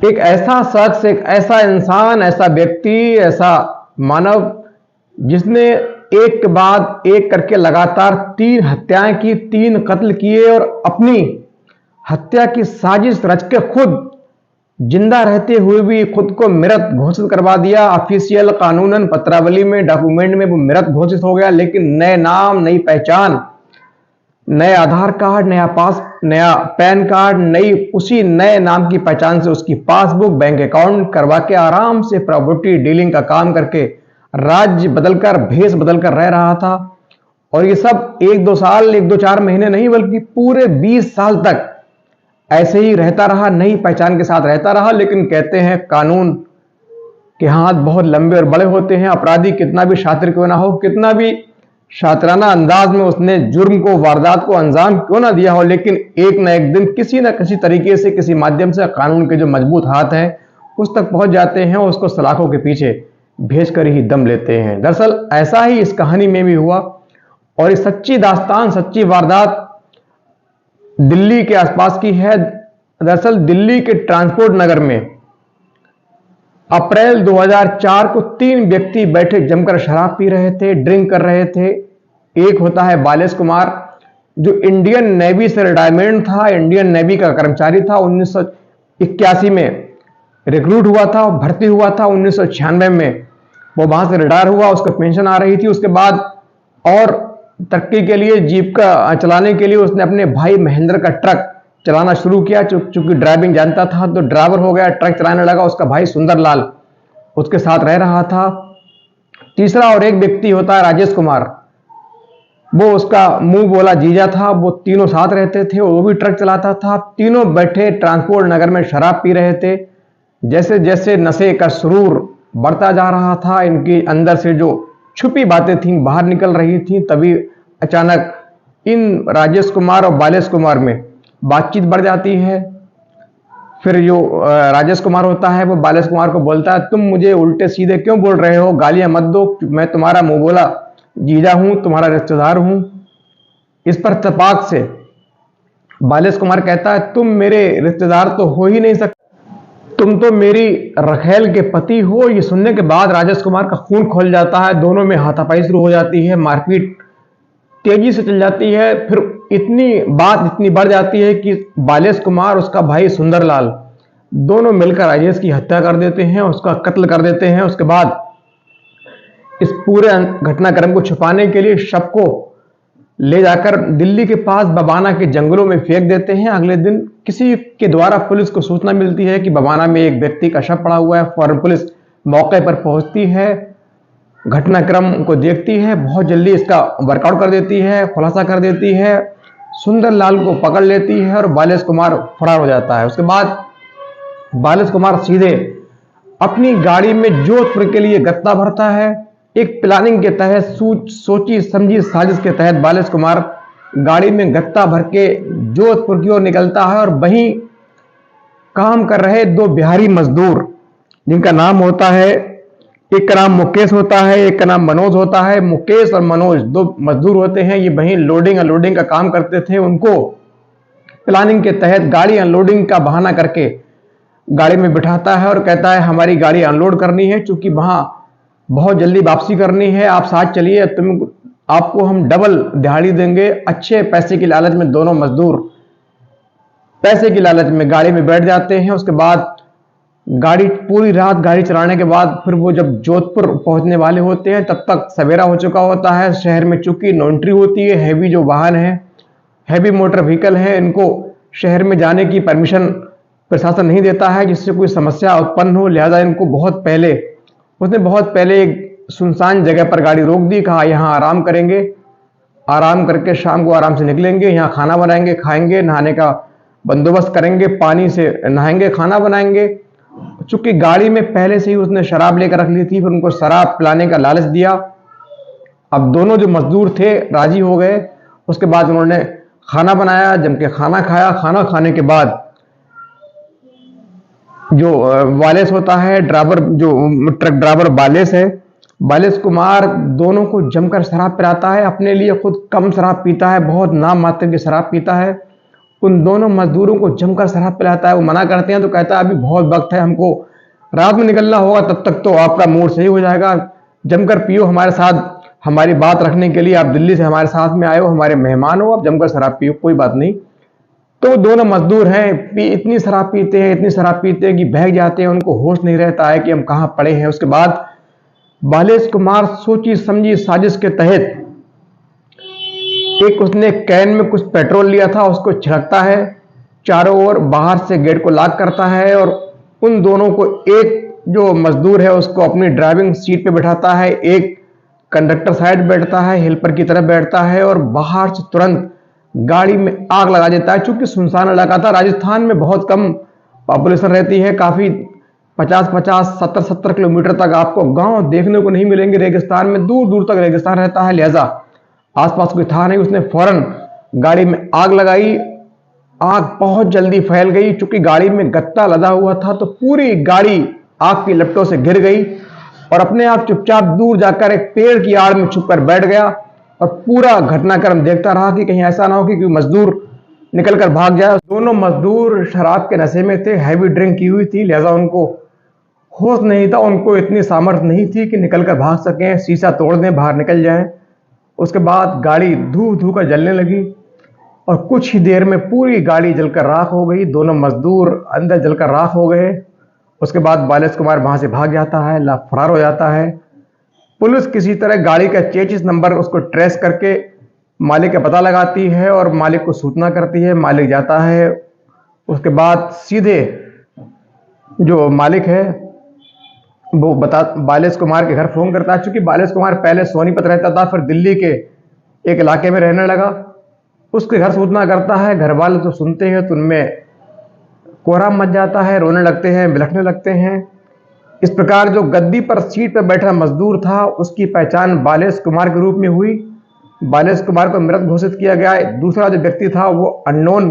एक ऐसा शख्स, एक ऐसा इंसान, ऐसा व्यक्ति, ऐसा मानव जिसने एक के बाद एक करके लगातार 3 हत्याएं की, 3 कत्ल किए और अपनी हत्या की साजिश रच के खुद जिंदा रहते हुए भी खुद को मृत घोषित करवा दिया। ऑफिशियल कानूनन पत्रावली में, डॉक्यूमेंट में वो मृत घोषित हो गया, लेकिन नए नाम, नई पहचान, नए आधार कार्ड, नया पैन कार्ड, नई उसी नए नाम की पहचान से उसकी पासबुक, बैंक अकाउंट करवा के आराम से प्रॉपर्टी डीलिंग का काम करके राज्य बदलकर, भेष बदलकर रह रहा था। और ये सब 1-2 साल, 1-2-4 महीने नहीं, बल्कि पूरे 20 साल तक ऐसे ही रहता रहा, नई पहचान के साथ रहता रहा। लेकिन कहते हैं कानून के हाथ बहुत लंबे और बड़े होते हैं। अपराधी कितना भी शातिर क्यों ना हो, कितना भी शातिराना अंदाज में उसने जुर्म को, वारदात को अंजाम क्यों ना दिया हो, लेकिन एक ना एक दिन किसी न किसी तरीके से, किसी माध्यम से कानून के जो मजबूत हाथ हैं उस तक पहुंच जाते हैं, उसको सलाखों के पीछे भेज कर ही दम लेते हैं। दरअसल ऐसा ही इस कहानी में भी हुआ, और ये सच्ची दास्तान, सच्ची वारदात दिल्ली के आसपास की है। दरअसल दिल्ली के ट्रांसपोर्ट नगर में अप्रैल 2004 को 3 व्यक्ति बैठे जमकर शराब पी रहे थे, ड्रिंक कर रहे थे। एक होता है बालेश कुमार, जो इंडियन नेवी से रिटायरमेंट था, इंडियन नेवी का कर्मचारी था। 1981 में रिक्रूट हुआ था, भर्ती हुआ था। 1996 में वो वहां से रिटायर हुआ, उसको पेंशन आ रही थी। उसके बाद और तरक्की के लिए, जीविका चलाने के लिए उसने अपने भाई महेंद्र का ट्रक चलाना शुरू किया। चूंकि ड्राइविंग जानता था तो ड्राइवर हो गया, ट्रक चलाने लगा। उसका भाई सुंदरलाल उसके साथ रह रहा था। तीसरा और एक व्यक्ति होता है राजेश कुमार, वो उसका मुंह बोला जीजा था। वो तीनों साथ रहते थे, वो भी ट्रक चलाता था। तीनों बैठे ट्रांसपोर्ट नगर में शराब पी रहे थे। जैसे जैसे नशे का सुरूर बढ़ता जा रहा था, इनकी अंदर से जो छुपी बातें थीं बाहर निकल रही थीं, तभी अचानक इन राजेश कुमार और बालेश कुमार में बातचीत बढ़ जाती है। फिर जो राजेश कुमार होता है वो बालेश कुमार को बोलता है, तुम मुझे उल्टे सीधे क्यों बोल रहे हो, गालियां मत दो, मैं तुम्हारा मुंह बोला जीजा हूं, तुम्हारा रिश्तेदार हूं। इस पर तपाक से बालेश कुमार कहता है, तुम मेरे रिश्तेदार तो हो ही नहीं सकते, तुम तो मेरी रखेल के पति हो। ये सुनने के बाद राजेश कुमार का खून खोल जाता है, दोनों में हाथापाई शुरू हो जाती है, मारपीट तेजी से चल जाती है। फिर बात इतनी बढ़ जाती है कि बालेश कुमार, उसका भाई सुंदरलाल, दोनों मिलकर राजेश की हत्या कर देते हैं, उसका कत्ल कर देते हैं। उसके बाद इस पूरे घटनाक्रम को छुपाने के लिए शव को ले जाकर दिल्ली के पास बबाना के जंगलों में फेंक देते हैं। अगले दिन किसी के द्वारा पुलिस को सूचना मिलती है कि बबाना में एक व्यक्ति का शव पड़ा हुआ है। फौरन पुलिस मौके पर पहुंचती है, घटनाक्रम को देखती है, बहुत जल्दी इसका वर्कआउट कर देती है, खुलासा कर देती है, सुंदरलाल को पकड़ लेती है और बालेश कुमार फरार हो जाता है। उसके बाद बालेश कुमार सीधे अपनी गाड़ी में जोधपुर के लिए गत्ता भरता है। एक प्लानिंग के तहत, सोची समझी साजिश के तहत बालेश कुमार गाड़ी में गत्ता भर के जोधपुर की ओर निकलता है। और वहीं काम कर रहे 2 बिहारी मजदूर, जिनका नाम होता है, एक का नाम मुकेश होता है, एक का नाम मनोज होता है। मुकेश और मनोज 2 मजदूर होते हैं, ये वहीं लोडिंग अनलोडिंग का काम करते थे। उनको प्लानिंग के तहत गाड़ी अनलोडिंग का बहाना करके गाड़ी में बिठाता है और कहता है, हमारी गाड़ी अनलोड करनी है, चूंकि वहां बहुत जल्दी वापसी करनी है, आप साथ चलिए, आपको हम डबल दिहाड़ी देंगे। अच्छे पैसे की लालच में दोनों मजदूर पैसे की लालच में गाड़ी में बैठ जाते हैं। उसके बाद पूरी रात गाड़ी चलाने के बाद फिर वो जब जोधपुर पहुंचने वाले होते हैं, तब तक सवेरा हो चुका होता है। शहर में चूंकि नो एंट्री होती है, हैवी जो वाहन है, हैवी मोटर व्हीकल है, इनको शहर में जाने की परमिशन प्रशासन नहीं देता है, जिससे कोई समस्या उत्पन्न हो। लिहाजा उसने बहुत पहले एक सुनसान जगह पर गाड़ी रोक दी, कहा यहाँ आराम करेंगे, आराम करके शाम को आराम से निकलेंगे, यहाँ खाना बनाएंगे, खाएंगे, नहाने का बंदोबस्त करेंगे, पानी से नहाएंगे, खाना बनाएंगे। चूंकि गाड़ी में पहले से ही उसने शराब लेकर रख ली थी, फिर उनको शराब पिलाने का लालच दिया। अब दोनों जो मजदूर थे राजी हो गए। उसके बाद उन्होंने खाना बनाया, जम के खाना खाया। खाना खाने के बाद जो बालेश होता है, ड्राइवर, जो ट्रक ड्राइवर बालेश है, बालेश कुमार दोनों को जमकर शराब पिलाता है। अपने लिए खुद कम शराब पीता है, बहुत नाम मात्र की शराब पीता है। उन दोनों मजदूरों को जमकर शराब पिलाता है। वो मना करते हैं तो कहता है अभी बहुत वक्त है, हमको रात में निकलना होगा, तब तक तो आपका मूड सही हो जाएगा, जमकर पियो हमारे साथ, हमारी बात रखने के लिए आप दिल्ली से हमारे साथ में आए हो, हमारे मेहमान हो, आप जमकर शराब पियो, कोई बात नहीं। तो दोनों मजदूर हैं, इतनी शराब पीते हैं, इतनी शराब पीते हैं कि बहक जाते हैं, उनको होश नहीं रहता है कि हम कहाँ पड़े हैं। उसके बाद बालेश कुमार सोची समझी साजिश के तहत एक उसने कैन में कुछ पेट्रोल लिया था, उसको छिड़कता है चारों ओर, बाहर से गेट को लॉक करता है और उन दोनों को, एक जो मजदूर है उसको अपनी ड्राइविंग सीट पे बैठाता है, एक कंडक्टर साइड बैठता है, हेल्पर की तरफ बैठता है और बाहर से तुरंत गाड़ी में आग लगा देता है। चूंकि सुनसान इलाका था, राजस्थान में बहुत कम पॉपुलेशन रहती है, काफी 50-50, 70-70 किलोमीटर तक आपको गांव देखने को नहीं मिलेंगे। रेगिस्तान में दूर दूर तक रेगिस्तान रहता है, लिहाजा आसपास कोई था नहीं। उसने फौरन गाड़ी में आग लगाई, आग बहुत जल्दी फैल गई। चूंकि गाड़ी में गत्ता लदा हुआ था तो पूरी गाड़ी आग की लपटों से घिर गई और अपने आप चुपचाप दूर जाकर एक पेड़ की आड़ में छुपकर बैठ गया और पूरा घटनाक्रम देखता रहा कि कहीं ऐसा ना हो कि कोई मजदूर निकलकर भाग जाए। दोनों मजदूर शराब के नशे में थे, हैवी ड्रिंक की हुई थी, लिहाजा उनको होश नहीं था, उनको इतनी सामर्थ्य नहीं थी कि निकलकर भाग सकें, शीशा तोड़ दें, बाहर निकल जाएं। उसके बाद गाड़ी धू धू कर जलने लगी और कुछ ही देर में पूरी गाड़ी जलकर राख हो गई, दोनों मजदूर अंदर जलकर राख हो गए। उसके बाद बालेश कुमार वहां से भाग जाता है, फरार हो जाता है। पुलिस किसी तरह गाड़ी का चेचिस नंबर उसको ट्रेस करके मालिक का पता लगाती है और मालिक को सूचना करती है। मालिक जाता है, उसके बाद सीधे जो मालिक है वो बालेश कुमार के घर फोन करता है। चूंकि बालेश कुमार पहले सोनीपत रहता था, फिर दिल्ली के एक इलाके में रहने लगा, उसके घर सूचना करता है। घर वाले तो सुनते हैं तो उनमें कोहराम मच जाता है, रोने लगते हैं, बिलखने लगते हैं। इस प्रकार जो गद्दी पर सीट पर बैठा मजदूर था उसकी पहचान बालेश कुमार के रूप में हुई। बालेश कुमार को मृत घोषित किया गया। दूसरा जो व्यक्ति था वो अननोन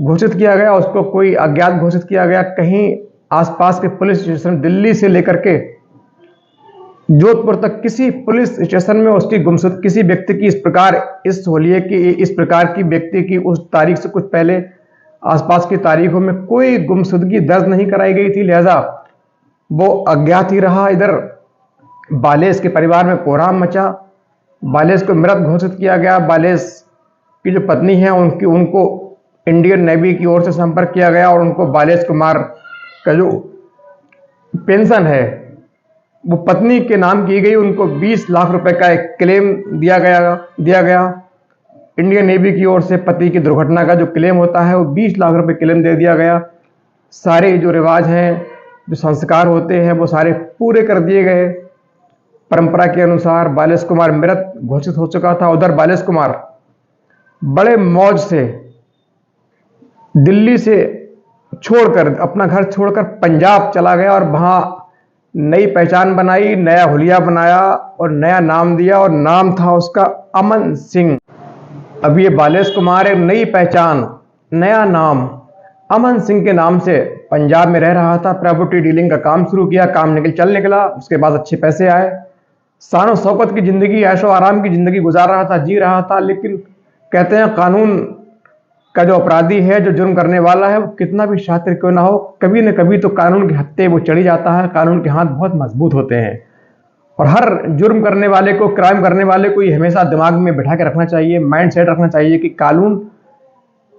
घोषित किया गया, उसको कोई अज्ञात घोषित किया गया। कहीं आसपास के पुलिस स्टेशन, दिल्ली से लेकर के जोधपुर तक किसी पुलिस स्टेशन में उसकी गुमशुद किसी व्यक्ति की इस होलिये की इस प्रकार की व्यक्ति की उस तारीख से कुछ पहले आसपास की तारीखों में कोई गुमशुदगी दर्ज नहीं कराई गई थी, लिहाजा वो अज्ञात ही रहा। इधर बालेश के परिवार में कोहराम मचा, बालेश को मृत घोषित किया गया। बालेश की जो पत्नी है उनको इंडियन नेवी की ओर से संपर्क किया गया और उनको बालेश कुमार का जो पेंशन है वो पत्नी के नाम की गई। उनको 20 लाख रुपए का एक क्लेम दिया गया इंडियन नेवी की ओर से। पति की दुर्घटना का जो क्लेम होता है वो 20 लाख रुपए क्लेम दे दिया गया। सारे जो रिवाज हैं, जो संस्कार होते हैं वो सारे पूरे कर दिए गए। परंपरा के अनुसार बालेश कुमार मृत घोषित हो चुका था। उधर बालेश कुमार बड़े मौज से दिल्ली से छोड़कर, अपना घर छोड़कर पंजाब चला गया और वहां नई पहचान बनाई, नया हुलिया बनाया और नया नाम दिया और नाम था उसका अमन सिंह। अब ये बालेश कुमार एक नई पहचान, नया नाम अमन सिंह के नाम से पंजाब में रह रहा था। प्रॉपर्टी डीलिंग का काम शुरू किया, काम चल निकला। उसके बाद अच्छे पैसे आए, शान शौकत की जिंदगी, ऐशो आराम की जिंदगी गुजार रहा था, जी रहा था। लेकिन कहते हैं कानून का जो अपराधी है, जो जुर्म करने वाला है, वो कितना भी शातिर क्यों ना हो, कभी न कभी तो कानून के हत्थे वो चढ़ी जाता है। कानून के हाथ बहुत मजबूत होते हैं और हर जुर्म करने वाले को, क्राइम करने वाले को ये हमेशा दिमाग में बैठा के रखना चाहिए, माइंड सेट रखना चाहिए कि कानून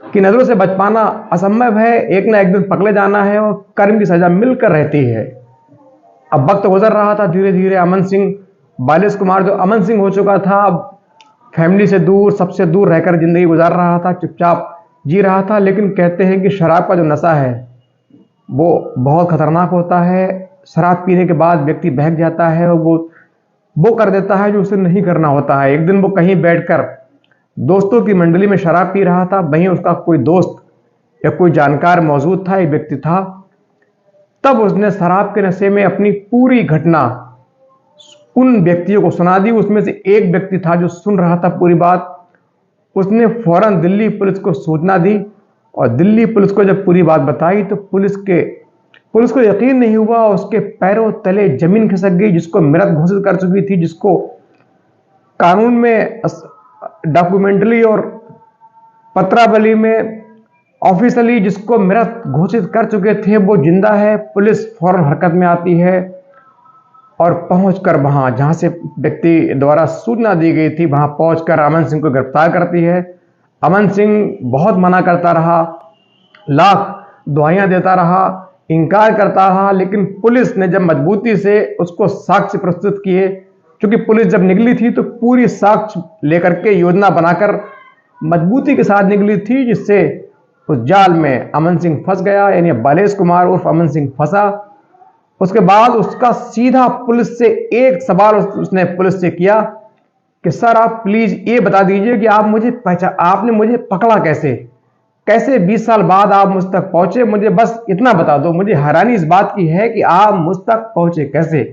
की नजरों से बच पाना असंभव है, एक ना एक दिन पकड़े जाना है और कर्म की सजा मिलकर रहती है। अब वक्त गुजर रहा था धीरे धीरे। अमन सिंह, बालेश कुमार जो अमन सिंह हो चुका था, अब फैमिली से दूर, सबसे दूर रहकर जिंदगी गुजार रहा था, चुपचाप जी रहा था। लेकिन कहते हैं कि शराब का जो नशा है वो बहुत खतरनाक होता है। शराब पीने के बाद व्यक्ति बहक जाता है और वो कर देता है जो उसे नहीं करना होता है। एक दिन वो कहीं बैठकर दोस्तों की मंडली में शराब पी रहा था, वहीं उसका कोई दोस्त या कोई जानकार मौजूद था, एक व्यक्ति था। तब उसने शराब के नशे में अपनी पूरी घटना उन व्यक्तियों को सुना दी। उसमें से एक व्यक्ति था जो सुन रहा था पूरी बात। उसने फौरन दिल्ली पुलिस को सूचना दी और दिल्ली पुलिस को जब पूरी बात बताई तो पुलिस को यकीन नहीं हुआ। उसके पैरों तले जमीन खिसक गई, जिसको मृत घोषित कर चुकी थी, जिसको कानून में, डॉक्यूमेंटरी और पत्रावली में ऑफिशियली जिसको मृत घोषित कर चुके थे वो जिंदा है। पुलिस फौरन हरकत में आती है और पहुंचकर वहां जहां से व्यक्ति द्वारा सूचना दी गई थी वहां पहुंचकर अमन सिंह को गिरफ्तार करती है। अमन सिंह बहुत मना करता रहा, लाख दुआएं देता रहा, इनकार करता रहा, लेकिन पुलिस ने जब मजबूती से उसको साक्ष्य प्रस्तुत किए, क्योंकि पुलिस जब निकली थी तो पूरी साक्ष्य लेकर के योजना बनाकर मजबूती के साथ निकली थी, जिससे उस जाल में अमन सिंह फंस गया, यानी बालेश कुमार उर्फ अमन सिंह फंसा। उसके बाद उसका सीधा पुलिस से एक सवाल उसने पुलिस से किया कि सर आप प्लीज ये बता दीजिए कि आपने मुझे पकड़ा कैसे, कैसे 20 साल बाद आप मुझ तक पहुंचे, मुझे बस इतना बता दो। मुझे हैरानी इस बात की है कि आप मुझ तक पहुंचे कैसे।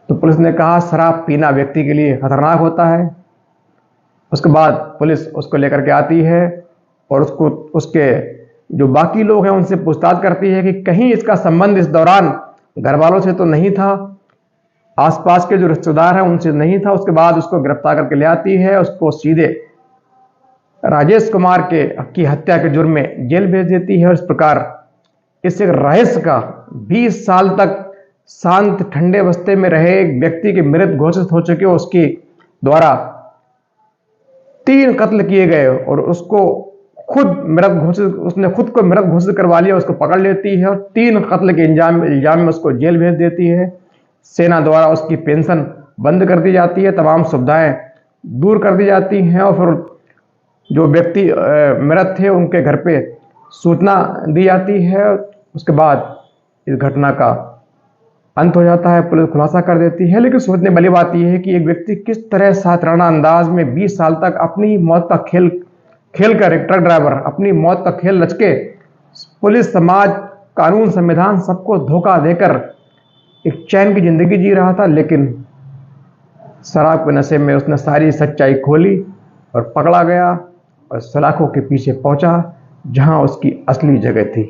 तो पुलिस ने कहा शराब पीना व्यक्ति के लिए खतरनाक होता है। उसके बाद पुलिस उसको लेकर के आती है और उसके जो बाकी लोग हैं उनसे पूछताछ करती है कि कहीं इसका संबंध इस दौरान घर वालों से तो नहीं था, आसपास के जो रिश्तेदार हैं उनसे नहीं था। उसके बाद उसको गिरफ्तार करके ले आती है, उसको सीधे राजेश कुमार की हत्या के जुर्म में जेल भेज देती है। और इस प्रकार इस एक रहस्य का 20 साल तक शांत ठंडे अवस्थे में रहे एक व्यक्ति के मृत घोषित हो चुके, उसके द्वारा 3 कत्ल किए गए और उसको उसने खुद को मृत घोषित करवा लिया, उसको पकड़ लेती है और 3 कत्ल के इल्जाम में उसको जेल भेज देती है। सेना द्वारा उसकी पेंशन बंद कर दी जाती है, तमाम सुविधाएं दूर कर दी जाती हैं और फिर जो व्यक्ति मृत थे उनके घर पे सूचना दी जाती है। उसके बाद इस घटना का अंत हो जाता है, पुलिस खुलासा कर देती है। लेकिन सोचने वाली बात यह है कि एक व्यक्ति किस तरह साधारण अंदाज में 20 साल तक अपनी मौत का खेल कर, एक ट्रक ड्राइवर अपनी मौत का खेल रच के पुलिस, समाज, कानून, संविधान सबको धोखा देकर एक चैन की जिंदगी जी रहा था। लेकिन शराब के नशे में उसने सारी सच्चाई खोली और पकड़ा गया और सलाखों के पीछे पहुंचा जहां उसकी असली जगह थी।